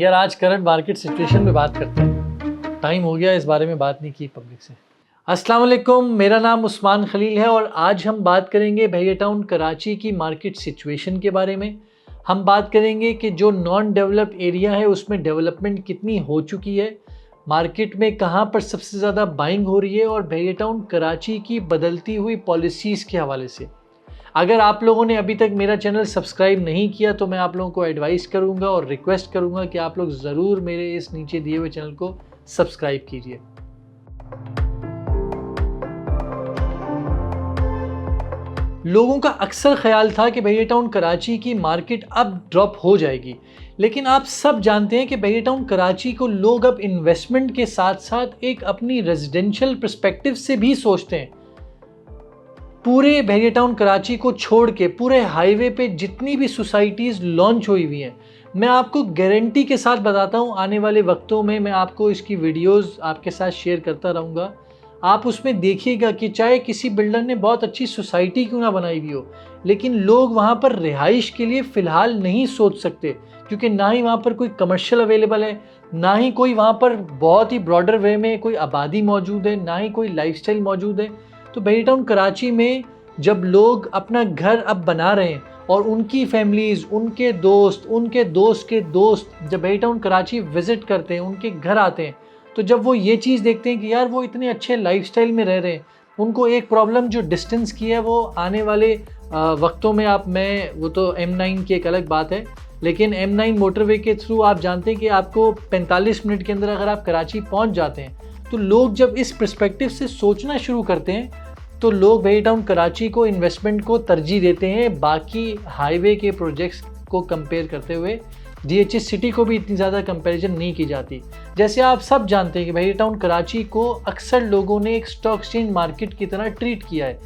यार आज current market situation में बात करते हैं। टाइम हो गया इस बारे में बात नहीं की पब्लिक से। अस्सलाम वालेकुम, मेरा नाम उस्मान खलील है और आज हम बात करेंगे भैया टाउन कराची की मार्केट सिचुएशन के बारे में। हम बात करेंगे कि जो नॉन डेवलप्ड एरिया है उसमें डेवलपमेंट कितनी हो चुकी है, मार्केट में कहाँ पर सबसे ज़्यादा बाइंग हो रही है और भैया टाउन कराची की बदलती हुई पॉलिसीज़ के हवाले से। अगर आप लोगों ने अभी तक मेरा चैनल सब्सक्राइब नहीं किया तो मैं आप लोगों को एडवाइस करूंगा और रिक्वेस्ट करूंगा कि आप लोग ज़रूर मेरे इस नीचे दिए हुए चैनल को सब्सक्राइब कीजिए। लोगों का अक्सर ख्याल था कि भैया टाउन कराची की मार्केट अब ड्रॉप हो जाएगी, लेकिन आप सब जानते हैं कि भैया टाउन कराची को लोग अब इन्वेस्टमेंट के साथ साथ एक अपनी रेजिडेंशियल पर्सपेक्टिव से भी सोचते हैं। पूरे भैया टाउन कराची को छोड़ के पूरे हाईवे पे जितनी भी सोसाइटीज़ लॉन्च हुई हुई हैं, मैं आपको गारंटी के साथ बताता हूँ आने वाले वक्तों में मैं आपको इसकी वीडियोस आपके साथ शेयर करता रहूँगा। आप उसमें देखिएगा कि चाहे किसी बिल्डर ने बहुत अच्छी सोसाइटी क्यों ना बनाई हुई हो, लेकिन लोग वहाँ पर रिहाइश के लिए फ़िलहाल नहीं सोच सकते, क्योंकि ना ही वहाँ पर कोई कमर्शियल अवेलेबल है, ना ही कोई वहाँ पर बहुत ही ब्रॉडर वे में कोई आबादी मौजूद है, ना ही कोई लाइफस्टाइल मौजूद है। तो भैया टाउन कराची में जब लोग अपना घर अब बना रहे हैं और उनकी फैमिलीज़, उनके दोस्त के दोस्त जब भैया टाउन कराची विज़िट करते हैं, उनके घर आते हैं, तो जब वो ये चीज़ देखते हैं कि यार वो इतने अच्छे लाइफस्टाइल में रह रहे हैं, उनको एक प्रॉब्लम जो डिस्टेंस की है वो आने वाले वक्तों में वो तो M9 की एक अलग बात है, लेकिन M9 मोटरवे के थ्रू आप जानते हैं कि आपको 45 मिनट के अंदर अगर आप कराची पहुंच जाते हैं, तो लोग जब इस पर्सपेक्टिव से सोचना शुरू करते हैं तो लोग भैया टाउन कराची को इन्वेस्टमेंट को तरजीह देते हैं बाकी हाईवे के प्रोजेक्ट्स को कंपेयर करते हुए। DHS सिटी को भी इतनी ज़्यादा कंपैरिजन नहीं की जाती। जैसे आप सब जानते हैं कि भैया टाउन कराची को अक्सर लोगों ने एक स्टॉक एक्सचेंज मार्केट की तरह ट्रीट किया है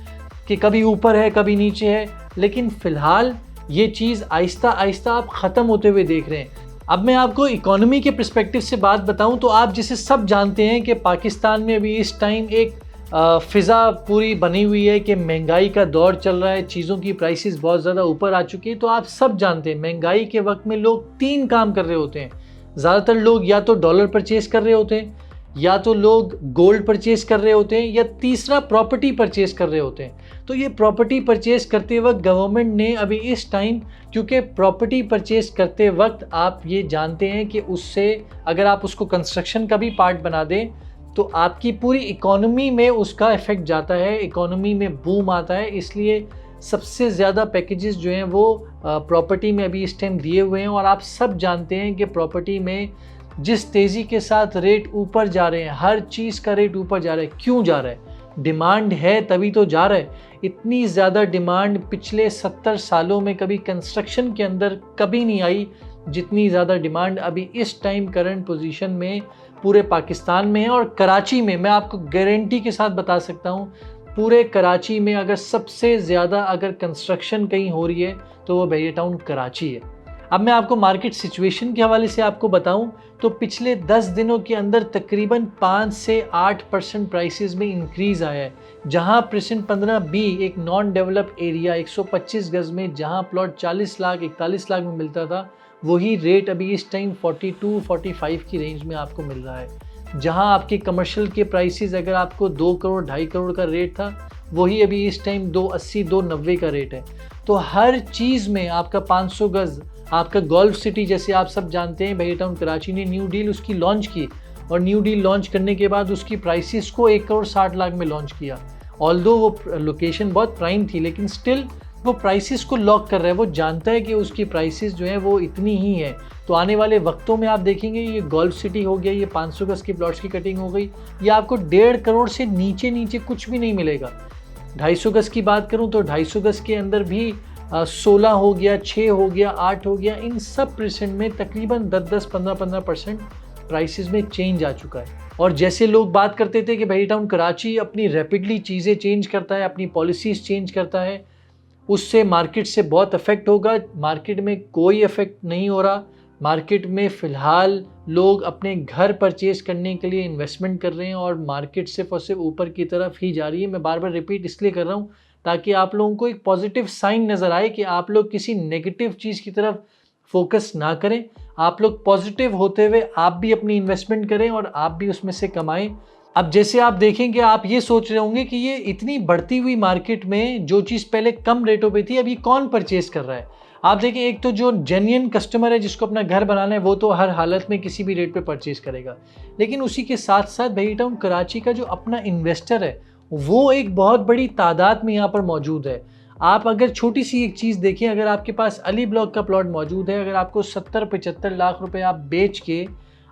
कि कभी ऊपर है कभी नीचे है, लेकिन फ़िलहाल ये चीज़ आहिस्ता आहिस्ता आप ख़त्म होते हुए देख रहे हैं। अब मैं आपको इकोनॉमी के पर्सपेक्टिव से बात बताऊं तो आप जिसे सब जानते हैं कि पाकिस्तान में अभी इस टाइम एक फ़िज़ा पूरी बनी हुई है कि महंगाई का दौर चल रहा है, चीज़ों की प्राइसेस बहुत ज़्यादा ऊपर आ चुकी है। तो आप सब जानते हैं महंगाई के वक्त में लोग 3 काम कर रहे होते हैं। ज़्यादातर लोग या तो डॉलर परचेज कर रहे होते हैं, या तो लोग गोल्ड परचेज कर रहे होते हैं, या तीसरा प्रॉपर्टी परचेज कर रहे होते हैं। तो ये प्रॉपर्टी परचेज करते वक्त गवर्नमेंट ने अभी इस टाइम, क्योंकि प्रॉपर्टी परचेज करते वक्त आप ये जानते हैं कि उससे अगर आप उसको कंस्ट्रक्शन का भी पार्ट बना दें तो आपकी पूरी इकोनॉमी में उसका इफ़ेक्ट जाता है, इकोनॉमी में बूम आता है। इसलिए सबसे ज़्यादा पैकेजेस जो हैं वो प्रॉपर्टी में अभी इस टाइम दिए हुए हैं। और आप सब जानते हैं कि प्रॉपर्टी में जिस तेज़ी के साथ रेट ऊपर जा रहे हैं, हर चीज़ का रेट ऊपर जा रहा है। क्यों जा रहा है? डिमांड है तभी तो जा रहा है। इतनी ज़्यादा डिमांड पिछले 70 सालों में कभी कंस्ट्रक्शन के अंदर कभी नहीं आई जितनी ज़्यादा डिमांड अभी इस टाइम करंट पोजीशन में पूरे पाकिस्तान में है। और कराची में मैं आपको गारंटी के साथ बता सकता हूँ, पूरे कराची में अगर सबसे ज़्यादा अगर कंस्ट्रक्शन कहीं हो रही है तो वो भैया टाउन कराची है। अब मैं आपको मार्केट सिचुएशन के हवाले से आपको बताऊं तो पिछले 10 दिनों के अंदर तकरीबन 5 से 8% प्राइसेस में इंक्रीज़ आया है। जहां प्रेजेंट 15B एक नॉन डेवलप्ड एरिया 125 गज में जहां प्लॉट 40 लाख 41 लाख में मिलता था, वही रेट अभी इस टाइम 42-45 की रेंज में आपको मिल रहा है। जहां आपके कमर्शियल के प्राइसेस अगर आपको 2 करोड़ 2.5 करोड़ का रेट था, वही अभी इस टाइम 280-290 का रेट है। तो हर चीज़ में आपका 500 गज, आपका गोल्फ सिटी जैसे आप सब जानते हैं भैया टाउन कराची ने न्यू डील उसकी लॉन्च की, और न्यू डील लॉन्च करने के बाद उसकी प्राइसेस को 1 करोड़ 60 लाख में लॉन्च किया। ऑल्दो वो लोकेशन बहुत प्राइम थी, लेकिन स्टिल वो प्राइसेस को लॉक कर रहा है। वो जानता है कि उसकी प्राइसेस जो है वो इतनी ही है। तो आने वाले वक्तों में आप देखेंगे ये गोल्फ सिटी हो गया, ये 500 गज की प्लॉट्स की कटिंग हो गई, ये आपको 1.5 करोड़ से नीचे कुछ भी नहीं मिलेगा। 250 गज की बात करूं तो 250 गज के अंदर भी 16 हो गया, 6 हो गया, 8 हो गया, इन सब परसेंट में तकरीबन 10-10, 15-15% प्राइसेस में चेंज आ चुका है। और जैसे लोग बात करते थे कि भैया टाउन कराची अपनी रैपिडली चीज़ें चेंज करता है, अपनी पॉलिसीज़ चेंज करता है, उससे मार्केट से बहुत इफेक्ट होगा। मार्केट में कोई इफेक्ट नहीं हो रहा। मार्केट में फ़िलहाल लोग अपने घर परचेज़ करने के लिए इन्वेस्टमेंट कर रहे हैं और मार्केट सिर्फ और सिर्फ ऊपर की तरफ ही जा रही है। मैं बार बार रिपीट इसलिए कर रहा हूँ ताकि आप लोगों को एक पॉजिटिव साइन नज़र आए कि आप लोग किसी नेगेटिव चीज़ की तरफ फोकस ना करें। आप लोग पॉजिटिव होते हुए आप भी अपनी इन्वेस्टमेंट करें और आप भी उसमें से कमाएं। अब जैसे आप देखेंगे, आप ये सोच रहे होंगे कि ये इतनी बढ़ती हुई मार्केट में जो चीज़ पहले कम रेटों पे थी अब ये कौन परचेज कर रहा है। आप देखें, एक तो जो जेन्युइन कस्टमर है जिसको अपना घर बनाना है वो तो हर हालत में किसी भी रेट पे परचेज करेगा, लेकिन उसी के साथ साथ भैया टाउन कराची का जो अपना इन्वेस्टर है वो एक बहुत बड़ी तादाद में यहाँ पर मौजूद है। आप अगर छोटी सी एक चीज़ देखें, अगर आपके पास अली ब्लॉक का प्लॉट मौजूद है, अगर आपको 70-75 लाख रुपए आप बेच के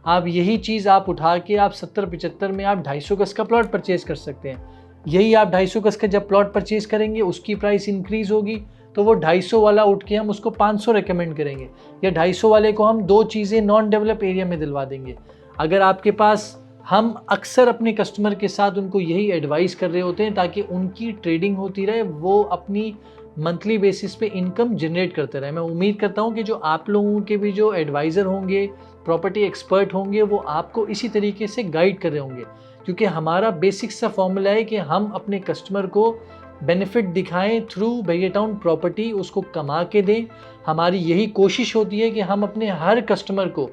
आप यही चीज़ आप उठा के आप 70-75 में आप 250 गज का प्लॉट परचेज कर सकते हैं। यही आप 250 गज का जब प्लॉट परचेज करेंगे उसकी प्राइस इंक्रीज़ होगी तो वो 250 वाला उठ के हम उसको 500 रिकमेंड करेंगे, या 250 वाले को हम 2 चीज़ें नॉन डेवलप एरिया में दिलवा देंगे। अगर आपके पास, हम अक्सर अपने कस्टमर के साथ उनको यही एडवाइस कर रहे होते हैं ताकि उनकी ट्रेडिंग होती रहे, वो अपनी मंथली बेसिस पे इनकम जनरेट करते रहे। मैं उम्मीद करता हूँ कि जो आप लोगों के भी जो एडवाइज़र होंगे, प्रॉपर्टी एक्सपर्ट होंगे, वो आपको इसी तरीके से गाइड कर रहे होंगे, क्योंकि हमारा बेसिक सा फॉर्मूला है कि हम अपने कस्टमर को बेनिफिट दिखाएं थ्रू भैया टाउन प्रॉपर्टी, उसको कमा के दें। हमारी यही कोशिश होती है कि हम अपने हर कस्टमर को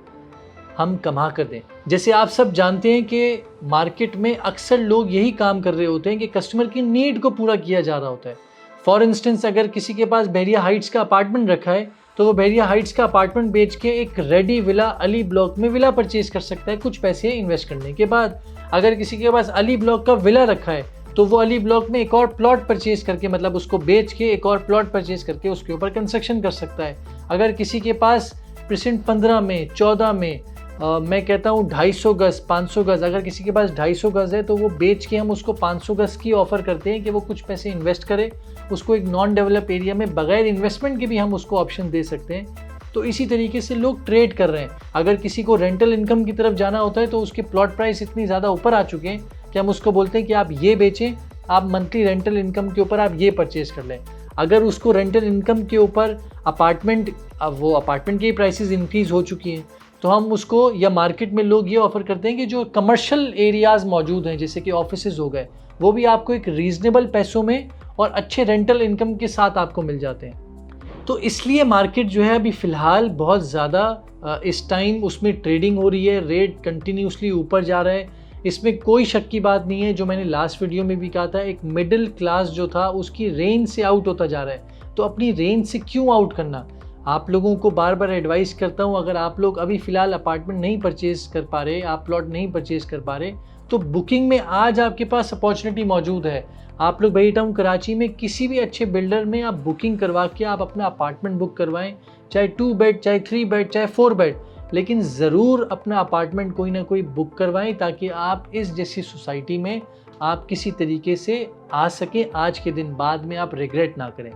हम कमा कर दें। जैसे आप सब जानते हैं कि मार्केट में अक्सर लोग यही काम कर रहे होते हैं कि कस्टमर की नीड को पूरा किया जा रहा होता है। फॉर इंस्टेंस, अगर किसी के पास बहरिया हाइट्स का अपार्टमेंट रखा है तो वो बहरिया हाइट्स का अपार्टमेंट बेच के एक रेडी विला अली ब्लॉक में विला परचेज कर सकता है कुछ पैसे इन्वेस्ट करने के बाद। अगर किसी के पास अली ब्लॉक का विला रखा है तो वो अली ब्लॉक में एक और प्लॉट परचेज करके, मतलब उसको बेच के एक और प्लॉट परचेज करके उसके ऊपर कंस्ट्रक्शन कर सकता है। अगर किसी के पास प्रेजेंट 15 में 14 में मैं कहता हूँ 250 गज 500 गज, अगर किसी के पास 250 गज है तो वो बेच के हम उसको 500 गज की ऑफ़र करते हैं कि वो कुछ पैसे इन्वेस्ट करे, उसको एक नॉन डेवलप एरिया में बगैर इन्वेस्टमेंट के भी हम उसको ऑप्शन दे सकते हैं। तो इसी तरीके से लोग ट्रेड कर रहे हैं। अगर किसी को रेंटल इनकम की तरफ जाना होता है तो उसके प्लॉट प्राइस इतनी ज़्यादा ऊपर आ चुके हैं कि हम उसको बोलते हैं कि आप ये बेचें, आप मंथली रेंटल इनकम के ऊपर आप ये परचेज कर लें। अगर उसको रेंटल इनकम के ऊपर वो अपार्टमेंट की प्राइसेस इंक्रीज़ हो चुकी हैं तो हम उसको, या मार्केट में लोग ये ऑफ़र करते हैं कि जो कमर्शियल एरियाज़ मौजूद हैं जैसे कि ऑफिसेज हो गए, वो भी आपको एक रीज़नेबल पैसों में और अच्छे रेंटल इनकम के साथ आपको मिल जाते हैं। तो इसलिए मार्केट जो है अभी फ़िलहाल बहुत ज़्यादा इस टाइम उसमें ट्रेडिंग हो रही है, रेट कंटिन्यूसली ऊपर जा रहा है, इसमें कोई शक की बात नहीं है। जो मैंने लास्ट वीडियो में भी कहा था, एक मिडिल क्लास जो था उसकी रेंज से आउट होता जा रहा है, तो अपनी रेंज से क्यों आउट करना। आप लोगों को बार बार एडवाइस करता हूँ, अगर आप लोग अभी फ़िलहाल अपार्टमेंट नहीं परचेज़ कर पा रहे, आप प्लॉट नहीं परचेज़ कर पा रहे, तो बुकिंग में आज आपके पास अपॉर्चुनिटी मौजूद है। आप लोग भैया टाउन कराची में किसी भी अच्छे बिल्डर में आप बुकिंग करवा के आप अपना अपार्टमेंट बुक करवाएं, चाहे 2 बेड, चाहे 3 बेड, चाहे 4 बेड, लेकिन ज़रूर अपना अपार्टमेंट कोई ना कोई बुक करवाएं ताकि आप इस जैसी सोसाइटी में आप किसी तरीके से आ सकें, आज के दिन बाद में आप रिग्रेट ना करें।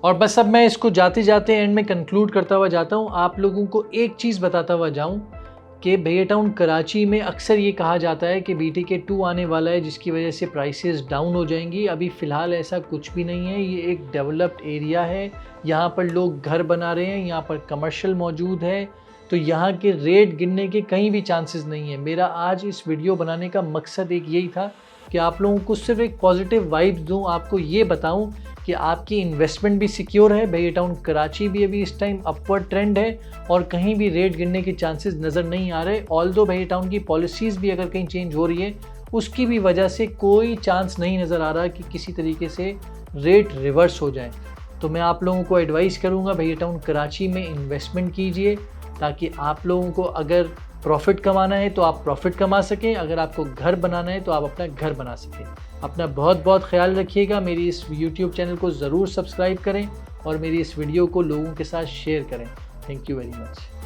और बस अब मैं इसको जाते जाते एंड में कंक्लूड करता हुआ जाता हूँ, आप लोगों को एक चीज़ बताता हुआ जाऊँ कि भैया टाउन कराची में अक्सर ये कहा जाता है कि BTK 2 आने वाला है जिसकी वजह से प्राइसेस डाउन हो जाएंगी। अभी फ़िलहाल ऐसा कुछ भी नहीं है, ये एक डेवलप्ड एरिया है, यहाँ पर लोग घर बना रहे हैं, यहाँ पर कमर्शियल मौजूद है, तो यहाँ के रेट गिरने के कहीं भी चांसेस नहीं है। मेरा आज इस वीडियो बनाने का मकसद एक यही था कि आप लोगों को सिर्फ एक पॉजिटिव वाइब्स दूँ, आपको ये बताऊँ कि आपकी इन्वेस्टमेंट भी सिक्योर है। भैया टाउन कराची भी अभी इस टाइम अपवर्ड ट्रेंड है और कहीं भी रेट गिरने के चांसेस नज़र नहीं आ रहे। ऑल्दो भैया टाउन की पॉलिसीज़ भी अगर कहीं चेंज हो रही है उसकी भी वजह से कोई चांस नहीं नज़र आ रहा कि किसी तरीके से रेट रिवर्स हो जाए। तो मैं आप लोगों को एडवाइस करूँगा भैया टाउन कराची में इन्वेस्टमेंट कीजिए ताकि आप लोगों को अगर प्रॉफिट कमाना है तो आप प्रॉफिट कमा सकें, अगर आपको घर बनाना है तो आप अपना घर बना सकें। अपना बहुत बहुत ख्याल रखिएगा। मेरी इस YouTube चैनल को ज़रूर सब्सक्राइब करें और मेरी इस वीडियो को लोगों के साथ शेयर करें। Thank you very much.